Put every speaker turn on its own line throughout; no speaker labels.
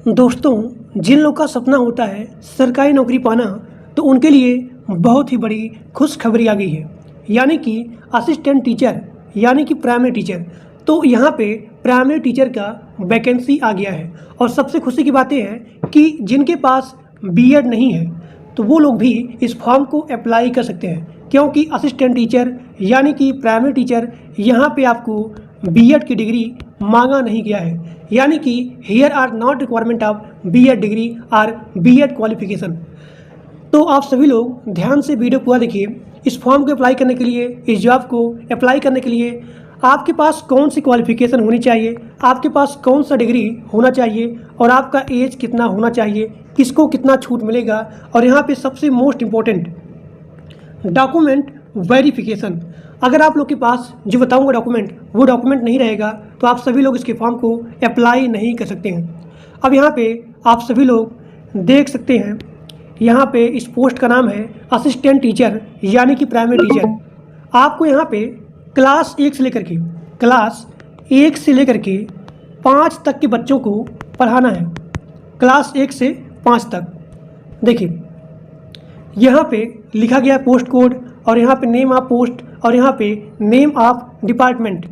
दोस्तों, जिन लोग का सपना होता है सरकारी नौकरी पाना, तो उनके लिए बहुत ही बड़ी खुशखबरी आ गई है। यानी कि असिस्टेंट टीचर यानी कि प्राइमरी टीचर। तो यहाँ पे प्राइमरी टीचर का वैकेंसी आ गया है। और सबसे खुशी की बात यह है कि जिनके पास बीएड नहीं है तो वो लोग भी इस फॉर्म को अप्लाई कर सकते हैं, क्योंकि असिस्टेंट टीचर यानी कि प्राइमरी टीचर यहाँ पे आपको बीएड की डिग्री मांगा नहीं गया है। यानी कि here are not requirement of BEd degree or BEd qualification. तो आप सभी लोग ध्यान से वीडियो पूरा देखिए। इस फॉर्म को अप्लाई करने के लिए, इस जॉब को अप्लाई करने के लिए आपके पास कौन सी क्वालिफिकेशन होनी चाहिए, आपके पास कौन सा डिग्री होना चाहिए और आपका एज कितना होना चाहिए, किसको कितना छूट मिलेगा, और यहाँ पे सबसे मोस्ट इम्पोर्टेंट डॉक्यूमेंट वेरिफिकेशन। अगर आप लोग के पास जो बताऊंगा डॉक्यूमेंट, वो डॉक्यूमेंट नहीं रहेगा तो आप सभी लोग इसके फॉर्म को अप्लाई नहीं कर सकते हैं। अब यहाँ पे आप सभी लोग देख सकते हैं, यहाँ पे इस पोस्ट का नाम है असिस्टेंट टीचर यानी कि प्राइमरी टीचर। आपको यहाँ पे क्लास 1 से लेकर के 5 तक के बच्चों को पढ़ाना है। क्लास 1 से 5 तक। देखिए यहाँ पे लिखा गया पोस्ट कोड, और यहाँ पे नेम ऑफ पोस्ट, और यहाँ पे नेम ऑफ डिपार्टमेंट,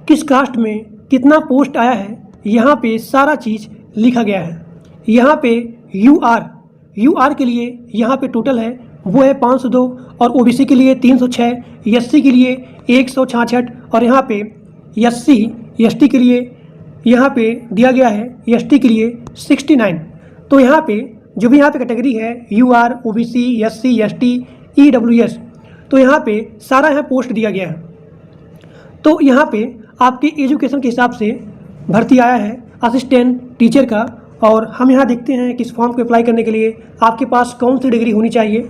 किस कास्ट में कितना पोस्ट आया है, यहाँ पे सारा चीज़ लिखा गया है। यहाँ पे यूआर के लिए यहाँ पे टोटल है वो है 502, और ओबीसी के लिए 306, एससी के लिए 166, और यहाँ पे एसटी के लिए यहाँ पे दिया गया है एसटी के लिए 69। तो यहाँ पे जो भी यहाँ पे कैटेगरी है UR, OBC, SC, ST, EWS, तो यहाँ पे सारा यहाँ पोस्ट दिया गया है। तो यहाँ पे आपके एजुकेशन के हिसाब से भर्ती आया है असिस्टेंट टीचर का। और हम यहाँ देखते हैं कि इस फॉर्म को अप्लाई करने के लिए आपके पास कौन सी डिग्री होनी चाहिए।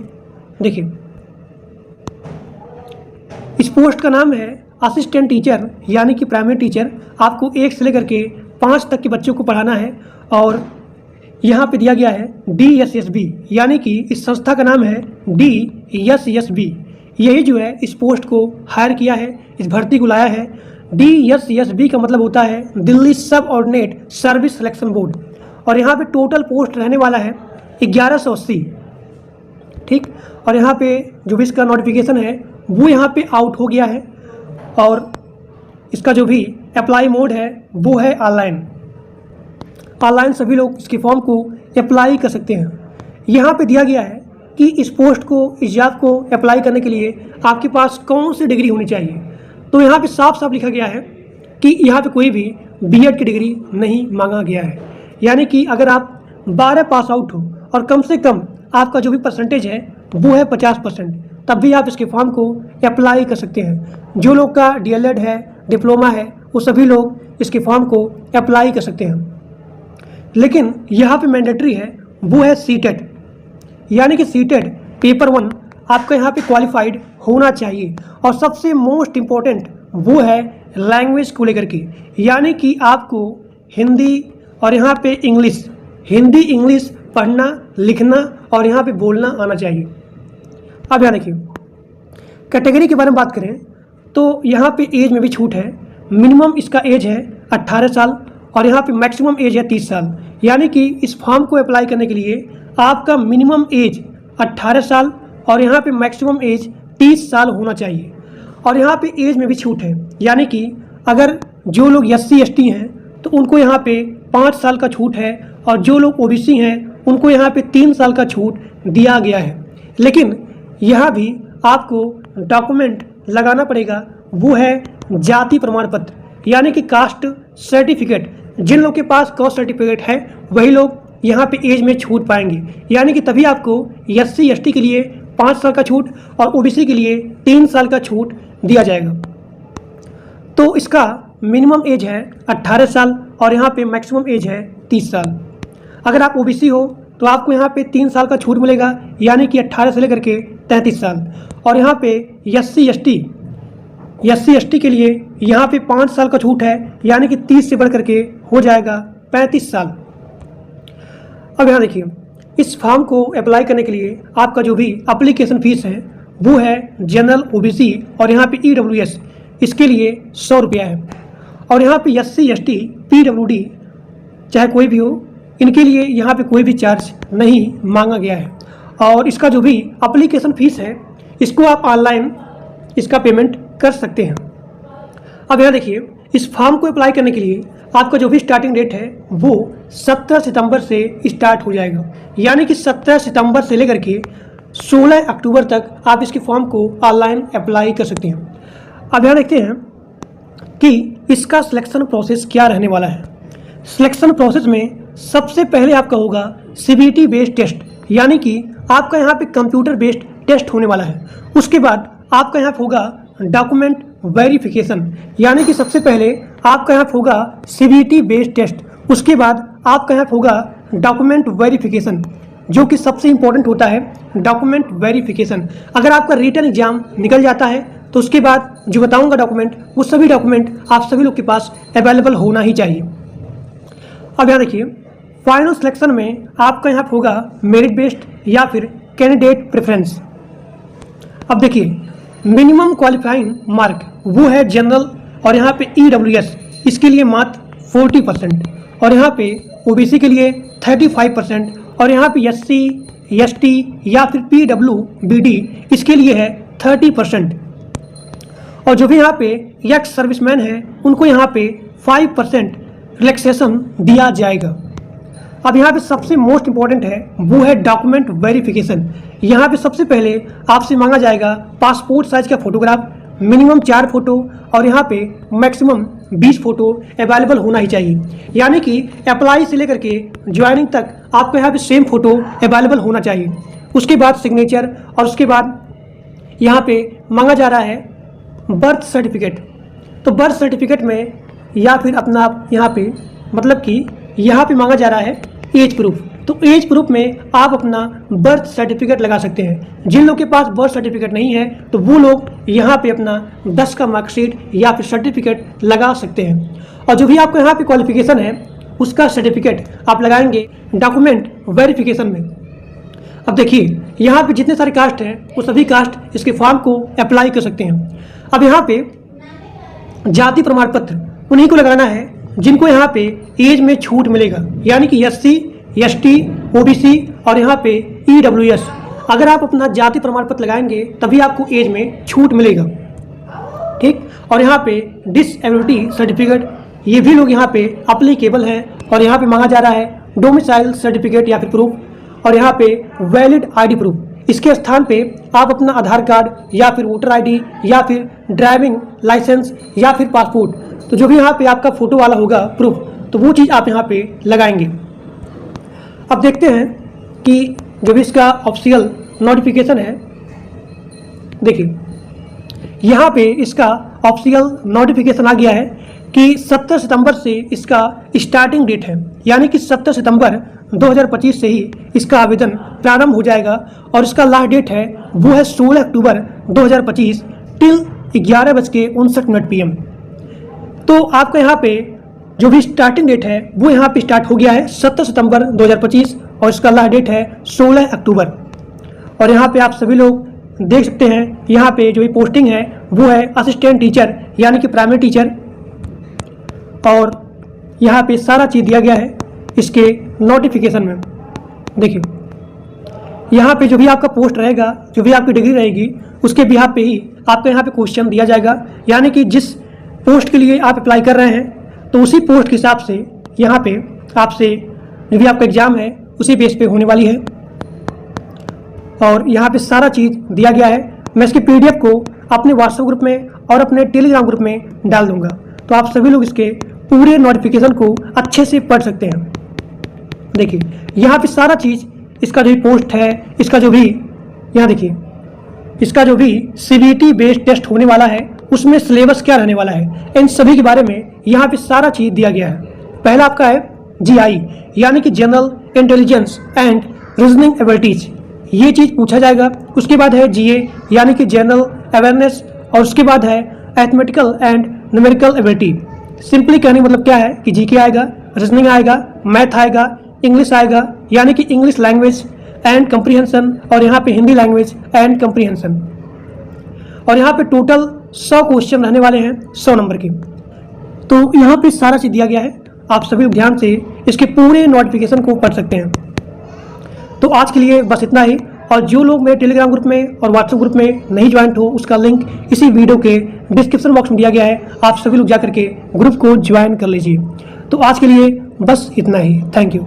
देखिए इस पोस्ट का नाम है असिस्टेंट टीचर यानी कि प्राइमरी टीचर। आपको 1 से लेकर के 5 तक के बच्चों को पढ़ाना है। और यहाँ पे दिया गया है DSSB, यानी कि इस संस्था का नाम है DSSB। यही जो है इस पोस्ट को हायर किया है, इस भर्ती को लाया है। DSSB का मतलब होता है दिल्ली सब ऑर्डिनेट सर्विस सिलेक्शन बोर्ड। और यहाँ पे टोटल पोस्ट रहने वाला है 1180। ठीक। और यहाँ पे जो भी इसका नोटिफिकेशन है वो यहाँ पे आउट हो गया है, और इसका जो भी अप्लाई मोड है वो है ऑनलाइन सभी लोग इसके फॉर्म को अप्लाई कर सकते हैं। यहाँ पे दिया गया है कि इस पोस्ट को, इस जॉब को अप्लाई करने के लिए आपके पास कौन सी डिग्री होनी चाहिए। तो यहाँ पे साफ साफ लिखा गया है कि यहाँ पे कोई भी बीएड की डिग्री नहीं मांगा गया है। यानी कि अगर आप 12 पास आउट हो और कम से कम आपका जो भी परसेंटेज है वो है 50%, तब भी आप इसके फॉर्म को अप्लाई कर सकते हैं। जो लोग का DLED है, डिप्लोमा है, वो सभी लोग इसके फॉर्म को अप्लाई कर सकते हैं। लेकिन यहाँ पे मैंडेटरी है वो है सीटेट, यानी कि सीटेट पेपर 1 आपका यहाँ पे क्वालिफाइड होना चाहिए। और सबसे मोस्ट इम्पोर्टेंट वो है लैंग्वेज को लेकर के, यानी कि आपको हिंदी और यहाँ पे इंग्लिश, हिंदी इंग्लिश पढ़ना, लिखना और यहाँ पे बोलना आना चाहिए। अब यहाँ देखिए कैटेगरी के बारे में बात करें तो यहाँ पे एज में भी छूट है। मिनिमम इसका एज है 18 साल, और यहाँ पे मैक्सिमम एज है 30 साल। यानी कि इस फॉर्म को अप्लाई करने के लिए आपका मिनिमम एज 18 साल और यहाँ पे मैक्सिमम एज 30 साल होना चाहिए। और यहाँ पे एज में भी छूट है, यानी कि अगर जो लोग SC ST हैं तो उनको यहाँ पे 5 साल का छूट है, और जो लोग OBC हैं उनको यहाँ पे 3 साल का छूट दिया गया है। लेकिन यहाँ भी आपको डॉक्यूमेंट लगाना पड़ेगा, वो है जाति प्रमाण पत्र यानी कि कास्ट सर्टिफिकेट। जिन लोग के पास कास्ट सर्टिफिकेट है वही लोग यहाँ पे एज में छूट पाएंगे। यानी कि तभी आपको SC ST के लिए 5 साल का छूट और OBC के लिए 3 साल का छूट दिया जाएगा। तो इसका मिनिमम एज है 18 साल और यहाँ पे मैक्सिमम एज है 30 साल। अगर आप OBC हो तो आपको यहाँ पे 3 साल का छूट मिलेगा, यानी कि 18 से लेकर के 33 साल। और यहाँ पे SC ST के लिए यहाँ पे 5 साल का छूट है, यानी कि 30 से बढ़ करके हो जाएगा 35 साल। अब यहाँ देखिए इस फॉर्म को अप्लाई करने के लिए आपका जो भी एप्लीकेशन फीस है वो है जनरल, OBC और यहाँ पे EWS, इसके लिए 100 रुपया है। और यहाँ पे SC ST PWD चाहे कोई भी हो, इनके लिए यहाँ पे कोई भी चार्ज नहीं मांगा गया है। और इसका जो भी एप्लीकेशन फ़ीस है, इसको आप ऑनलाइन इसका पेमेंट कर सकते हैं। अब यहाँ देखिए, इस फॉर्म को अप्लाई करने के लिए आपका जो भी स्टार्टिंग डेट है वो 17 सितंबर से स्टार्ट हो जाएगा, यानी कि 17 सितंबर से लेकर के 16 अक्टूबर तक आप इसके फॉर्म को ऑनलाइन अप्लाई कर सकते हैं। अब यहाँ देखते हैं कि इसका सिलेक्शन प्रोसेस क्या रहने वाला है। सिलेक्शन प्रोसेस में सबसे पहले आपका होगा CBT बेस्ड टेस्ट, यानी कि आपका यहाँ पे कंप्यूटर बेस्ड टेस्ट होने वाला है। उसके बाद आपका यहाँ पे होगा डॉक्यूमेंट वेरिफिकेशन, यानी कि सबसे पहले आपका यहाँ पे होगा CBT बेस्ड टेस्ट, उसके बाद आपका यहाँ पे होगा डॉक्यूमेंट वेरिफिकेशन, जो कि सबसे इम्पोर्टेंट होता है डॉक्यूमेंट वेरिफिकेशन। अगर आपका रिटन एग्जाम निकल जाता है तो उसके बाद जो बताऊंगा डॉक्यूमेंट, वो सभी डॉक्यूमेंट आप सभी लोग के पास अवेलेबल होना ही चाहिए। अब यहाँ देखिए, फाइनल सिलेक्शन में आपका यहाँ पे होगा मेरिट बेस्ड या फिर कैंडिडेट प्रेफरेंस। अब देखिए, मिनिमम क्वालिफाइंग मार्क वो है जनरल, और यहाँ पे EWS इसके लिए मात्र 40%, और यहाँ पे OBC के लिए 35%, और यहाँ पे SC ST या फिर PWBD इसके लिए है 30%। और जो भी यहाँ पे एक्स सर्विसमैन है उनको यहाँ पे 5% रिलैक्सेशन दिया जाएगा। अब यहाँ पे सबसे मोस्ट इम्पॉर्टेंट है वो है डॉक्यूमेंट वेरिफिकेशन। यहाँ पे सबसे पहले आपसे मांगा जाएगा पासपोर्ट साइज का फोटोग्राफ, मिनिमम 4 फोटो, और यहाँ पे मैक्सिमम 20 फोटो अवेलेबल होना ही चाहिए, यानी कि अप्लाई से लेकर के ज्वाइनिंग तक आपको यहाँ पे सेम फोटो अवेलेबल होना चाहिए। उसके बाद सिग्नेचर, और उसके बाद यहाँ पे मांगा जा रहा है बर्थ सर्टिफिकेट। तो बर्थ सर्टिफिकेट में या फिर अपना यहाँ पे मतलब कि यहाँ पे मांगा जा रहा है एज प्रूफ। तो एज प्रूफ में आप अपना बर्थ सर्टिफिकेट लगा सकते हैं। जिन लोग के पास बर्थ सर्टिफिकेट नहीं है तो वो लोग यहाँ पे अपना 10 का मार्कशीट या फिर सर्टिफिकेट लगा सकते हैं। और जो भी आपका यहाँ पे क्वालिफिकेशन है उसका सर्टिफिकेट आप लगाएंगे डॉक्यूमेंट वेरिफिकेशन में। अब देखिए, यहाँ पे जितने सारे कास्ट हैं वो सभी कास्ट इसके फॉर्म को अप्लाई कर सकते हैं। अब यहाँ पे जाति प्रमाण पत्र उन्हीं को लगाना है जिनको यहाँ पे एज में छूट मिलेगा, यानी कि SC ST OBC और यहाँ पे EWS। अगर आप अपना जाति प्रमाण पत्र लगाएंगे तभी आपको एज में छूट मिलेगा, ठीक। और यहाँ पे डिसेबिलिटी सर्टिफिकेट, ये भी लोग यहाँ पे अप्लीकेबल हैं। और यहाँ पे मांगा जा रहा है डोमिसाइल सर्टिफिकेट या फिर प्रूफ, और यहाँ पे वैलिड ID प्रूफ। इसके स्थान पे आप अपना आधार कार्ड या फिर वोटर ID या फिर ड्राइविंग लाइसेंस या फिर पासपोर्ट, तो जो भी यहाँ पे आपका फोटो वाला होगा प्रूफ, तो वो चीज़ आप यहाँ पे लगाएंगे। अब देखते हैं कि जो भी इसका ऑफिशियल नोटिफिकेशन है, देखिए यहाँ पे इसका ऑफिशियल नोटिफिकेशन आ गया है कि 17 सितंबर से इसका स्टार्टिंग डेट है, यानी कि 17 सितंबर 2025 से ही इसका आवेदन प्रारंभ हो जाएगा। और इसका लास्ट डेट है वो है 16 अक्टूबर 2025 टिल 11:59 PM। तो आपका यहाँ पे जो भी स्टार्टिंग डेट है वो यहाँ पे स्टार्ट हो गया है 17 सितंबर 2025, और इसका लास्ट डेट है 16 अक्टूबर। और यहाँ पे आप सभी लोग देख सकते हैं, यहाँ पे जो भी पोस्टिंग है वो है असिस्टेंट टीचर, यानी कि प्राइमरी टीचर। और यहाँ पे सारा चीज़ दिया गया है इसके नोटिफिकेशन में। देखिए, यहाँ पे जो भी आपका पोस्ट रहेगा, जो भी आपकी डिग्री रहेगी, उसके बिहाफ पे ही आपको यहाँ पे क्वेश्चन दिया जाएगा, यानी कि जिस पोस्ट के लिए आप अप्लाई कर रहे हैं तो उसी पोस्ट के हिसाब से यहाँ पे आपसे जो भी आपका एग्ज़ाम है उसी बेस पे होने वाली है। और यहाँ पे सारा चीज़ दिया गया है। मैं इसके PDF को अपने व्हाट्सएप ग्रुप में और अपने टेलीग्राम ग्रुप में डाल दूँगा, तो आप सभी लोग इसके पूरे नोटिफिकेशन को अच्छे से पढ़ सकते हैं। देखिए, यहाँ पे सारा चीज़, इसका जो भी पोस्ट है, इसका जो भी यहाँ देखिए, इसका जो भी CBT बेस्ड टेस्ट होने वाला है उसमें सिलेबस क्या रहने वाला है, इन सभी के बारे में यहाँ पे सारा चीज़ दिया गया है। पहला आपका है GI, यानी कि general intelligence and reasoning abilities, ये चीज़ पूछा जाएगा। उसके बाद है GA, यानी कि जनरल अवेयरनेस, और उसके बाद है arithmetical and numerical ability. Simply कहने मतलब क्या है कि GK आएगा, रीजनिंग आएगा, मैथ आएगा, इंग्लिश आएगा, यानी कि इंग्लिश लैंग्वेज एंड कंप्रीहेंशन, और यहाँ पे हिंदी लैंग्वेज एंड कंप्रीहेंशन। और यहाँ पे टोटल 100 क्वेश्चन रहने वाले हैं 100 नंबर के। तो यहाँ पे सारा चीज़ दिया गया है। आप सभी लोग ध्यान से इसके पूरे नोटिफिकेशन को पढ़ सकते हैं। तो आज के लिए बस इतना ही, और जो लोग मेरे टेलीग्राम ग्रुप में और व्हाट्सएप ग्रुप में नहीं ज्वाइंट हो, उसका लिंक इसी वीडियो के डिस्क्रिप्शन बॉक्स में दिया गया है। आप सभी लोग जाकर के ग्रुप को ज्वाइन कर लीजिए। तो आज के लिए बस इतना ही। Thank you.